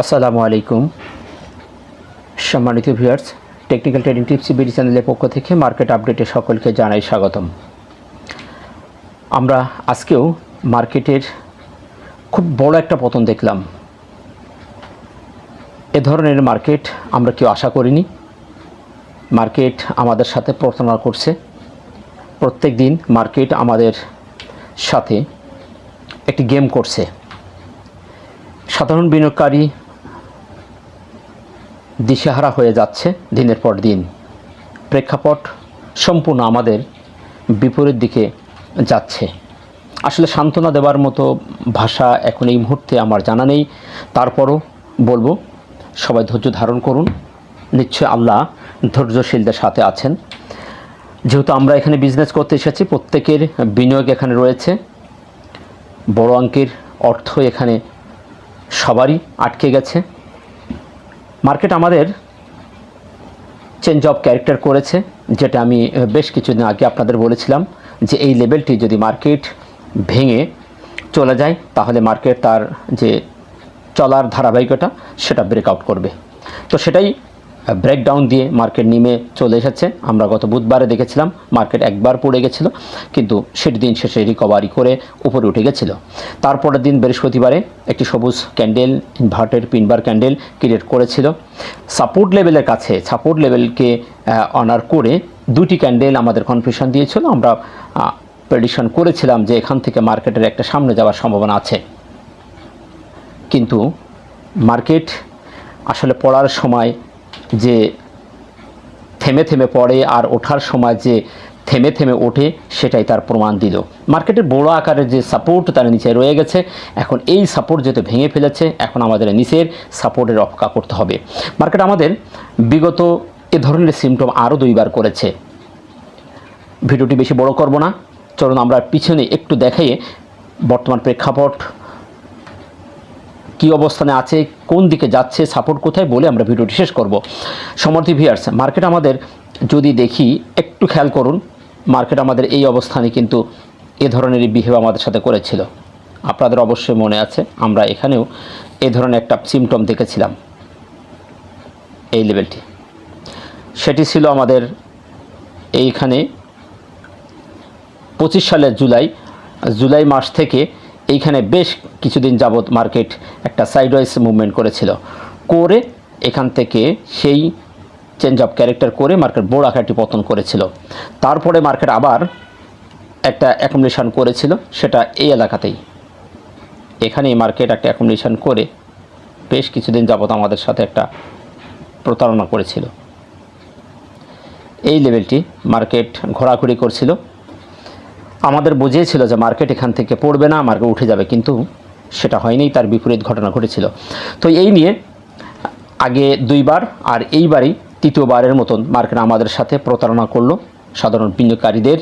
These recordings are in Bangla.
আসসালামু আলাইকুম সম্মানিত viewers, technical trading tips BD চ্যানেলের পক্ষ থেকে মার্কেট আপডেটে সকলকে জানাই স্বাগতম। আমরা আজকেও মার্কেটের খুব বড় একটা পতন দেখলাম। এ ধরনের মার্কেট আমরা কেউ আশা করিনি। মার্কেট আমাদের সাথে প্রতারণা করছে। প্রত্যেক দিন মার্কেট আমাদের সাথে একটি গেম করছে। সাধারণ বিনিয়োগকারী দিশেহারা হয়ে যাচ্ছে দিনের পর দিন। প্রেক্ষাপট সম্পূর্ণ আমাদের বিপরীত দিকে যাচ্ছে। আসলে সান্ত্বনা দেওয়ার মতো ভাষা এখন এই মুহূর্তে আমার জানা নেই। তারপরও বলবো, সবাই ধৈর্য ধারণ করুন। নিশ্চয় আল্লাহ ধৈর্যশীলদের সাথে আছেন। যেহেতু আমরা এখানে বিজনেস করতে এসেছি, প্রত্যেকের বিনিয়োগ এখানে রয়েছে। বড় অঙ্কের অর্থ এখানে সবারই আটকে গেছে। মার্কেট আমাদের চেঞ্জ অফ ক্যারেক্টার করেছে, যেটা আমি বেশ কিছুদিন আগে আপনাদের বলেছিলাম যে এই লেভেলটি যদি মার্কেট ভেঙে চলে যায় তাহলে মার্কেট তার যে চলার ধারাবাহিকতা সেটা ব্রেকআউট করবে। তো সেটাই ব্রেকডাউন দিয়ে মার্কেট নেমে চলে এসেছে। আমরা গত বুধবারে দেখেছিলাম মার্কেট একবার পড়ে গেছিলো, কিন্তু সেটি দিন শেষে রিকভারি করে উপরে উঠে গেছিল। তারপরের দিন বৃহস্পতিবারে একটি সবুজ ক্যান্ডেল, ইনভার্টেড পিনবার ক্যান্ডেল ক্রিয়েট করেছিল। সাপোর্ট লেভেলের কাছে, সাপোর্ট লেভেলকে অনার করে দুটি ক্যান্ডেল আমাদের কনফিউশন দিয়েছিল। আমরা প্রেডিকশন করেছিলাম যে এখান থেকে মার্কেটের একটা সামনে যাওয়ার সম্ভাবনা আছে। কিন্তু মার্কেট আসলে পড়ার সময় যে থেমে থেমে পড়ে আর ওঠার সময় যে থেমে থেমে ওঠে, সেটাই তার প্রমাণ দিল। মার্কেটের বড় আকারের যে সাপোর্ট তার নিচে রয়ে গেছে, এখন এই সাপোর্ট যেহেতু ভেঙে ফেলেছে, এখন আমাদের নিচের সাপোর্টের অপেক্ষা করতে হবে। মার্কেট আমাদের বিগত এ ধরনের সিমটম আরও দুইবার করেছে। ভিডিওটি বেশি বড় করব না, চলুন আমরা পিছনে একটু দেখাই বর্তমান প্রেক্ষাপট কী অবস্থানে আছে, কোন দিকে যাচ্ছে, সাপোর্ট কোথায় বলে আমরা ভিডিওটি শেষ করব। সমর্থী ভিউয়ার্স, মার্কেট আমাদের যদি দেখি, একটু খেয়াল করুন, মার্কেট আমাদের এই অবস্থানে কিন্তু এ ধরনেরই বিহেভ আমাদের সাথে করেছিল। আপনাদের অবশ্যই মনে আছে, আমরা এখানেও এ ধরনের একটা সিমটম দেখেছিলাম। এই লেভেলটি সেটি ছিল আমাদের এইখানে 25 সালের জুলাই মাস থেকে এইখানে বেশ কিছুদিন যাবৎ মার্কেট একটা সাইডওয়াইজ মুভমেন্ট করেছিল, করে এখান থেকে সেই চেঞ্জ অফ ক্যারেক্টার করে মার্কেট বড় আকারটি পতন করেছিল। তারপরে মার্কেট আবার একটা অ্যাকুমুলেশন করেছিল, সেটা এই এলাকাতেই। এখানেই মার্কেট একটা অ্যাকুমুলেশন করে বেশ কিছুদিন যাবৎ আমাদের সাথে একটা প্রতারণা করেছিল। এই লেভেলটি মার্কেট ঘোরাঘুরি করছিল, আমাদের বুঝিয়েছিল যে মার্কেট এখান থেকে পড়বে না, মার্কেট উঠে যাবে, কিন্তু সেটা হয়নি, তার বিপরীত ঘটনা ঘটেছিল। তো এই নিয়ে আগে দুইবার আর এইবারই তৃতীয়বারের মতন মার্কেট আমাদের সাথে প্রতারণা করলো। সাধারণ বিনিয়োগকারীদের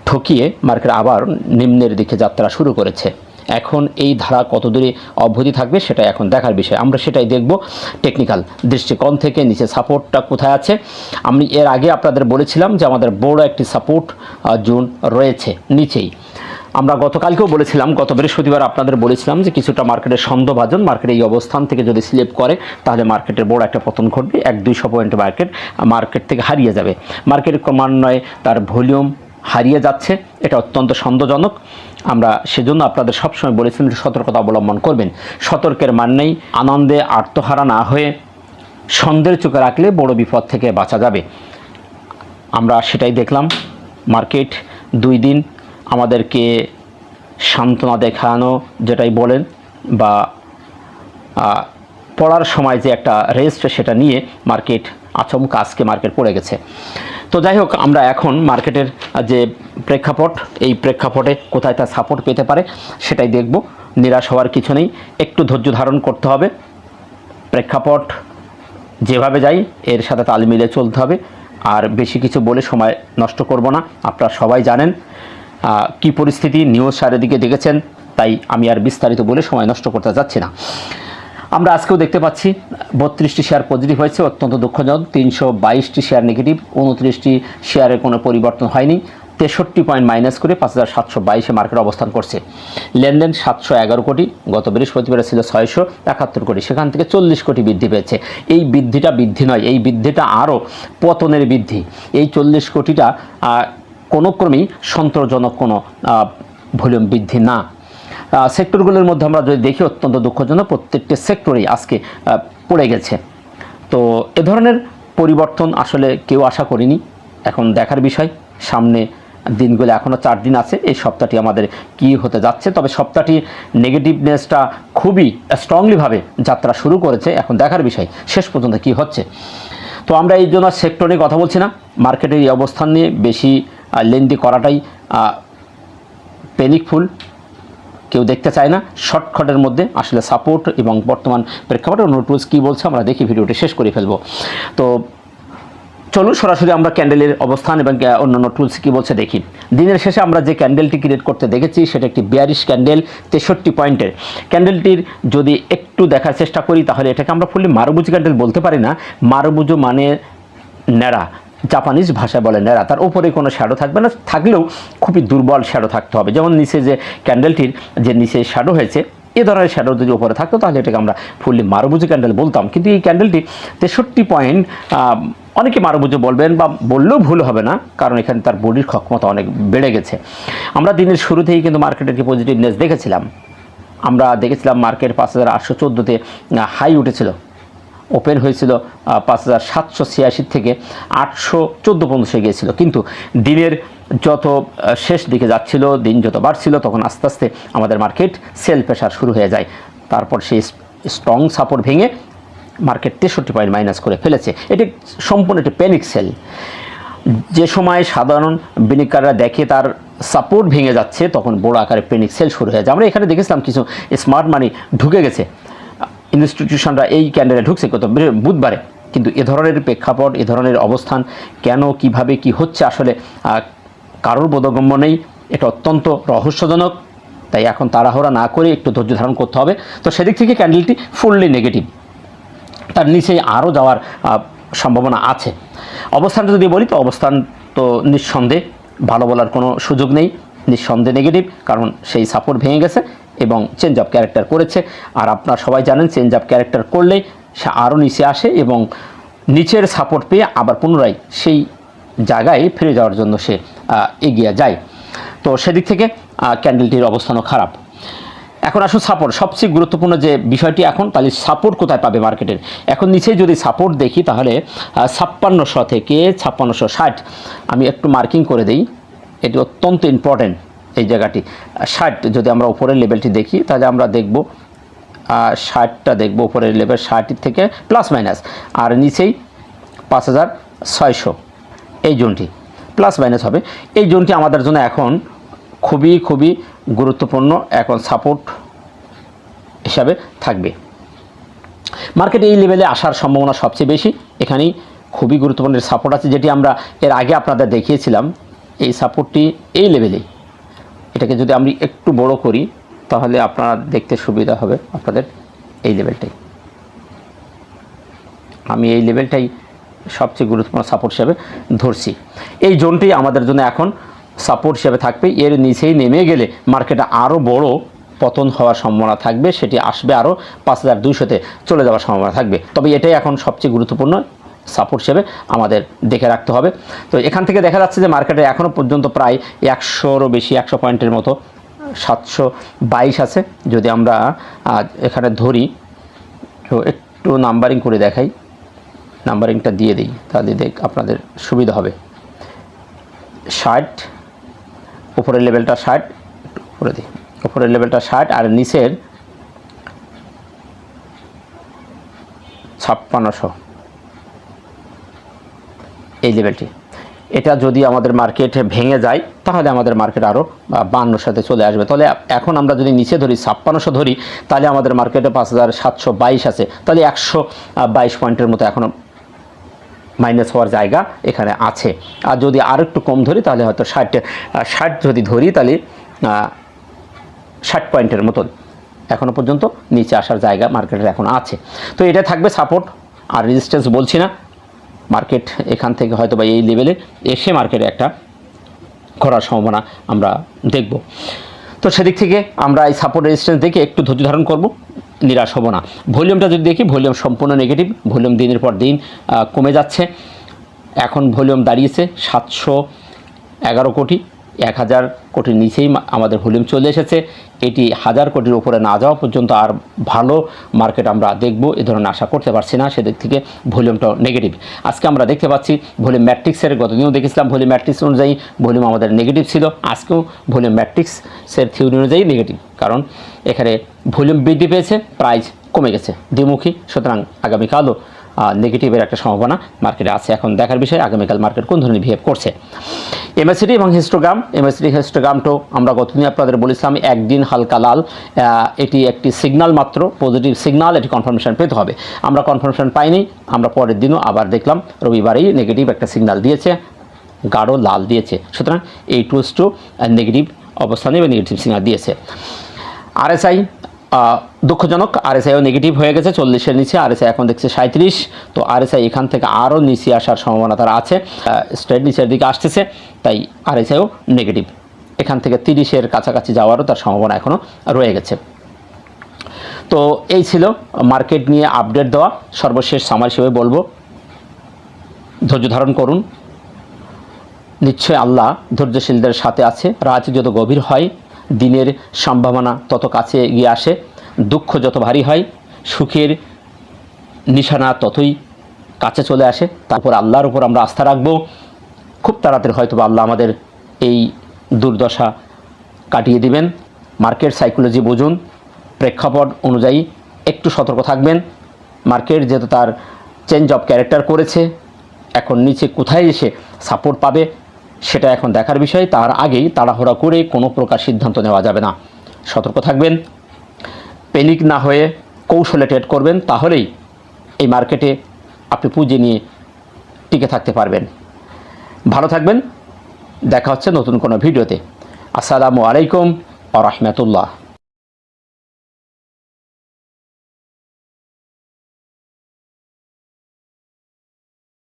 ঠকিয়ে মার্কেট আবার নিম্নের দিকে যাত্রা শুরু করেছে। এখন এই ধারা কত দূরে অব্যাহতি থাকবে সেটা এখন দেখার বিষয়। আমরা সেটাই দেখব টেকনিক্যাল দৃষ্টিকোণ থেকে। নিচে সাপোর্টটা কোথায় আছে, আমি এর আগে আপনাদের বলেছিলাম যে আমাদের বড় একটি সাপোর্ট জোন রয়েছে নিচেই। আমরা গতকালকেও বলেছিলাম, গত বৃহস্পতিবার আপনাদের বলেছিলাম যে কিছুটা মার্কেটের সন্দেহভাজন, মার্কেটের এই অবস্থান থেকে যদি স্লিপ করে তাহলে মার্কেটের বড় একটা পতন ঘটবে। 100-200 পয়েন্ট মার্কেট থেকে হারিয়ে যাবে। মার্কেট ক্রমান্বয়ে তার ভলিউম হারিয়ে যাচ্ছে, এটা অত্যন্ত সন্দেহজনক। আমরা সেজন্য আপনাদের সবসময় বলেছিলাম যে সতর্কতা অবলম্বন করবেন। সতর্কের মানেই আনন্দে আত্মহারা না হয়ে সন্দেহের চোখে রাখলে বড় বিপদ থেকে বাঁচা যাবে। আমরা সেটাই দেখলাম। মার্কেট 2 দিন আমাদেরকে সান্ত্বনা দেখানো যেটাই বলেন, বা পড়ার সময় যে একটা রেস্ট, সেটা নিয়ে মার্কেট আচমকা আজকে মার্কেট পড়ে গেছে। তো যাই হোক, আমরা এখন মার্কেটের যে প্রেক্ষাপট, এই প্রেক্ষাপটে কোথায় তার সাপোর্ট পেতে পারে সেটাই দেখব। নিরাশ হওয়ার কিছু নেই, একটু ধৈর্য ধারণ করতে হবে। প্রেক্ষাপট যেভাবে যাই এর সাথে তাল মিলে চলতে হবে। আর বেশি কিছু বলে সময় নষ্ট করব না। আপনারা সবাই জানেন কি পরিস্থিতি, নিউজ চারিদিকে দেখেছেন, তাই আমি আর বিস্তারিত বলে সময় নষ্ট করতে যাচ্ছি না। আমরা আজকেও দেখতে পাচ্ছি 32টি শেয়ার পজিটিভ হয়েছে, অত্যন্ত দুঃখজনক। 322টি শেয়ার নেগেটিভ, 29টি শেয়ারের কোনো পরিবর্তন হয়নি। 63 পয়েন্ট মাইনাস করে 5722-এ মার্কেট অবস্থান করছে। লেনদেন 711 কোটি, গত বৃহস্পতিবার ছিল 671 কোটি, সেখান থেকে 40 কোটি বৃদ্ধি পেয়েছে। এই বৃদ্ধিটা বৃদ্ধি নয়, এই বৃদ্ধিটা আরও পতনের বৃদ্ধি। এই 40 কোটিটা কোনো ক্রমেই সন্তোষজনক কোনো ভলিউম বৃদ্ধি না। সেক্টরগুলোর মধ্যে আমরা যদি দেখি, অত্যন্ত দুঃখজনক প্রত্যেকটি সেক্টরেই আজকে পড়ে গেছে। তো এ ধরনের পরিবর্তন আসলে কেউ আশা করিনি। এখন দেখার বিষয়, সামনে দিনগুলো এখনও 4 দিন আছে, এই সপ্তাহটি আমাদের কি হতে যাচ্ছে। তবে সপ্তাহটি নেগেটিভনেসটা খুবই স্ট্রংলিভাবে যাত্রা শুরু করেছে, এখন দেখার বিষয় শেষ পর্যন্ত কি হচ্ছে। তো আমরা এই জন্য সেক্টর নিয়ে কথা বলছি না, মার্কেটের এই অবস্থান নিয়ে বেশি লেন্দি করাটাই প্যানিকফুল, কেউ দেখতে চায় না। শর্টকাটের মধ্যে আসলে সাপোর্ট এবং বর্তমান প্রেক্ষাপটে অন্য টুলস কী বলছে আমরা দেখি, ভিডিওটি শেষ করে ফেলবো। তো চলুন সরাসরি আমরা ক্যান্ডেলের অবস্থান এবং অন্যান্য টুলস কী বলছে দেখি। দিনের শেষে আমরা যে ক্যান্ডেলটি ক্রিয়েট করতে দেখেছি সেটা একটি বিয়ারিশ ক্যান্ডেল, 63 পয়েন্টের। ক্যান্ডেলটির যদি একটু দেখার চেষ্টা করি তাহলে এটাকে আমরা ফুললি মারুবুজু ক্যান্ডেল বলতে পারি না। মারুবুজু মানে ন্যাড়া, জাপানিজ ভাষায় বলে ন্যাড়া, তার উপরে কোনো শ্যাডো থাকবে না, থাকলেও খুবই দুর্বল শ্যাডো থাকতে হবে। যেমন নিচে যে ক্যান্ডেলটির যে নিচে শ্যাডো হয়েছে, এ ধরনের শ্যাডো যদি উপরে থাকতো তাহলে এটাকে আমরা ফুললি মারুবুজু ক্যান্ডেল বলতাম। কিন্তু এই ক্যান্ডেলটি 63 পয়েন্ট, অনেকে মারুবুজু বলবেন বা বললেও ভুল হবে না, কারণ এখানে তার বডির ক্ষমতা অনেক বেড়ে গেছে। আমরা দিনের শুরুতেই কিন্তু মার্কেটের কি পজিটিভনেস দেখেছিলাম। আমরা দেখেছিলাম মার্কেট 5814-তে হাই উঠেছিল, ওপেন হয়েছিল 5786 থেকে 814 পর্যন্ত গিয়েছিল। কিন্তু দিনের যত শেষ দিকে যাচ্ছিল, দিন যত বাড়ছিল, তখন আস্তে আস্তে আমাদের মার্কেট সেল প্রেশার শুরু হয়ে যায়। তারপর সেই স্ট্রং সাপোর্ট ভেঙে মার্কেট 63 পয়েন্ট মাইনাস করে ফেলেছে। এটি সম্পূর্ণ একটি প্যানিক সেল। যে সময় সাধারণ বিনিয়োগকারীরা দেখে তার সাপোর্ট ভেঙে যাচ্ছে, তখন বড় আকারে প্যানিক সেল শুরু হয়ে যায়। আমরা এখানে দেখেছিলাম কিছু স্মার্ট মানি ঢুকে গেছে, ইনস্টিটিউশনরা এই ক্যান্ডেলে ঢুকছে গত বুধবারে। কিন্তু এ ধরনের প্রেক্ষাপট, এ ধরনের অবস্থান কেন, কিভাবে কি হচ্ছে আসলে কারোর বোধগম্য নেই। এটা অত্যন্ত রহস্যজনক। তাই এখন তাড়াহুড়া না করে একটু ধৈর্য ধারণ করতে হবে। তো সেদিক থেকে ক্যান্ডেলটি ফুললি নেগেটিভ, তার নিচেই আরও যাওয়ার সম্ভাবনা আছে। অবস্থানটা যদি বলি তো অবস্থান তো নিঃসন্দেহে ভালো বলার কোনো সুযোগ নেই, নিঃসন্দেহে নেগেটিভ, কারণ সেই সাপোর্ট ভেঙে গেছে এবং চেঞ্জ অফ ক্যারেক্টার করেছে। আর আপনারা সবাই জানেন চেঞ্জ অফ ক্যারেক্টার করলেই সে আরও নিচে আসে এবং নিচের সাপোর্ট পেয়ে আবার পুনরায় সেই জায়গায় ফিরে যাওয়ার জন্য সে এগিয়ে যায়। তো সেদিক থেকে ক্যান্ডেলটির অবস্থানও খারাপ। এখন আসুন সাপোর্ট, সবচেয়ে গুরুত্বপূর্ণ যে বিষয়টি এখন, তাহলে সাপোর্ট কোথায় পাবে মার্কেটের। এখন নিচে যদি সাপোর্ট দেখি তাহলে 5600 থেকে 5660 আমি একটু মার্কিং করে দিই, এটি অত্যন্ত ইম্পর্টেন্ট এই জায়গাটি। 60 যদি আমরা উপরের লেভেলটি দেখি তাহলে আমরা দেখব 60টা দেখব, উপরের লেভেল 60 থেকে প্লাস মাইনাস, আর নিচেই 5600 এই জোনটি প্লাস মাইনাস হবে। এই জোনটি আমাদের জন্য এখন খুবই খুবই গুরুত্বপূর্ণ, এখন সাপোর্ট হিসাবে থাকবে। মার্কেটে এই লেভেলে আসার সম্ভাবনা সবচেয়ে বেশি। এখানেই খুবই গুরুত্বপূর্ণ সাপোর্ট আছে, যেটি আমরা এর আগে আপনাদের দেখিয়েছিলাম। এই সাপোর্টটি এই লেভেলেই, এটাকে যদি আমি একটু বড় করি তাহলে আপনারা দেখতে সুবিধা হবে আপনাদের। এই লেভেলটাই, আমি এই লেভেলটাই সবচেয়ে গুরুত্বপূর্ণ সাপোর্ট হিসাবে ধরছি। এই জোনটি আমাদের জন্য এখন সাপোর্ট হিসাবে থাকবে। এর নিচেই নেমে গেলে মার্কেটে আরও বড় পতন হওয়ার সম্ভাবনা থাকবে, সেটি আসবে আরও 5200-তে চলে যাওয়ার সম্ভাবনা থাকবে। তবে এটাই এখন সবচেয়ে গুরুত্বপূর্ণ সাপোর্ট হিসেবে আমাদের দেখে রাখতে হবে। তো এখান থেকে দেখা যাচ্ছে যে মার্কেটে এখনও পর্যন্ত প্রায় 100-রও বেশি, 100 পয়েন্টের মতো, 722 আছে। যদি আমরা এখানে ধরি, তো একটু নাম্বারিং করে দেখাই, নাম্বারিংটা দিয়ে দিই তাহলে আপনাদের সুবিধা হবে। 60, উপরের লেভেলটা 60, উপরে দিই, উপরের লেভেলটা 60 আর নিচের 5600 এই লেভেলটি। এটা যদি আমাদের মার্কেট ভেঙে যায় তাহলে আমাদের মার্কেট আরও 52 সাথে চলে আসবে। তাহলে এখন আমরা যদি নিচে ধরি 5600 ধরি, তাহলে আমাদের মার্কেটে 5722 আছে, তাহলে 122 পয়েন্টের মতো এখনও মাইনাস হওয়ার জায়গা এখানে আছে। আর যদি আর একটু কম ধরি তাহলে হয়তো 60 যদি ধরি তাহলে 60 পয়েন্টের মতন এখনও পর্যন্ত নিচে আসার জায়গা মার্কেটের এখন আছে। তো এটা থাকবে সাপোর্ট আর রেজিস্ট্যান্স বলছি না। মার্কেট এখান থেকে হয়তো বা এই লেভেলে এসে মার্কেটে একটা করার সম্ভাবনা আমরা দেখব। তো সেদিক থেকে আমরা এই সাপোর্ট রেজিস্ট্যান্স দেখে একটু ধৈর্য ধারণ করব, নিরাশ হব না। ভলিউমটা যদি দেখি, ভলিউম সম্পূর্ণ নেগেটিভ, ভলিউম দিনের পর দিন কমে যাচ্ছে। এখন ভলিউম দাঁড়িয়েছে 711 কোটি, 1000 কোটির নিচেই আমাদের ভলিউম চলে এসেছে। এটি 1000 কোটির উপরে না যাওয়া পর্যন্ত আর ভালো মার্কেট আমরা দেখব এ ধরনের আশা করতে পারছি না, সেদিক থেকে ভলিউমটাও নেগেটিভ। আজকে আমরা দেখতে পাচ্ছি ভলিউম ম্যাট্রিক্সের, গতদিনও দেখেছিলাম ভলিউম ম্যাট্রিক্স অনুযায়ী ভলিউম আমাদের নেগেটিভ ছিল, আজকেও ভলিউম ম্যাট্রিক্সের থিওরি অনুযায়ী নেগেটিভ, কারণ এখানে ভলিউম বৃদ্ধি পেয়েছে, প্রাইস কমে গেছে দ্বিমুখী। সুতরাং আগামীকালও নেগেটিভের একটা সম্ভাবনা মার্কেটে আছে। এখন দেখার বিষয় আগামীকাল মার্কেট কোন ধরনের বিহেভ করছে। এমএসিডি এবং হিস্টোগ্রামটাও আমরা গতদিন আপনাদের বলেছিলাম একদিন হালকা লাল, এটি একটি সিগন্যাল মাত্র, পজিটিভ সিগন্যাল, এটি কনফার্মেশন পেতে হবে। আমরা কনফার্মেশন পাইনি, আমরা পরের দিনও আবার দেখলাম রবিবারেই নেগেটিভ একটা সিগন্যাল দিয়েছে, গাঢ় লাল দিয়েছে। সুতরাং এই টু নেগেটিভ অবস্থানে বা নেগেটিভ সিগন্যাল দিয়েছে। আরএসআই দুঃখজনক, আরএসআইও নেগেটিভ হয়ে গেছে, 40-এর নিচে। আরএসআই এখন দেখছে 37। তো আরএসআই এখান থেকে আরও নিচে আসার সম্ভাবনা তার আছে, স্ট্রেট নিচের দিকে আসতেছে, তাই আরএসআইও নেগেটিভ। এখান থেকে 30-এর কাছাকাছি যাওয়ারও তার সম্ভাবনা এখনও রয়ে গেছে। তো এই ছিল মার্কেট নিয়ে আপডেট দেওয়া। সর্বশেষ সামার হিসেবে বলবো, ধৈর্য ধারণ করুন, নিশ্চয় আল্লাহ ধৈর্যশীলদের সাথে আছে। রাত যত গভীর হয়, দিনের সম্ভাবনা তত কাছে এগিয়ে আসে, দুঃখ যত ভারী হয়, সুখের নিশানা ততই কাছে চলে আসে। তারপর আল্লাহর উপর আমরা আস্থা রাখবো, খুব তাড়াতাড়ি হয়তো আল্লাহ আমাদের এই দুর্দশা কাটিয়ে দিবেন। মার্কেট সাইকোলজি বুঝুন, প্রেক্ষাপট অনুযায়ী একটু সতর্ক থাকবেন। মার্কেট যেহেতু তার চেঞ্জ অফ ক্যারেক্টার করেছে, এখন নিচে কোথায় এসে সাপোর্ট পাবে সেটা এখন দেখার বিষয়। তার আগেই তাড়াহুড়া করে কোনো প্রকার সিদ্ধান্ত নেওয়া যাবে না। সতর্ক থাকবেন, প্যানিক না হয়ে কৌশলে ট্রেড করবেন, তাহলেই এই মার্কেটে আপনি পুঁজি নিয়ে টিকে থাকতে পারবেন। ভালো থাকবেন, দেখা হচ্ছে নতুন কোনো ভিডিওতে। আসসালামু আলাইকুম ওয়া রাহমাতুল্লাহ।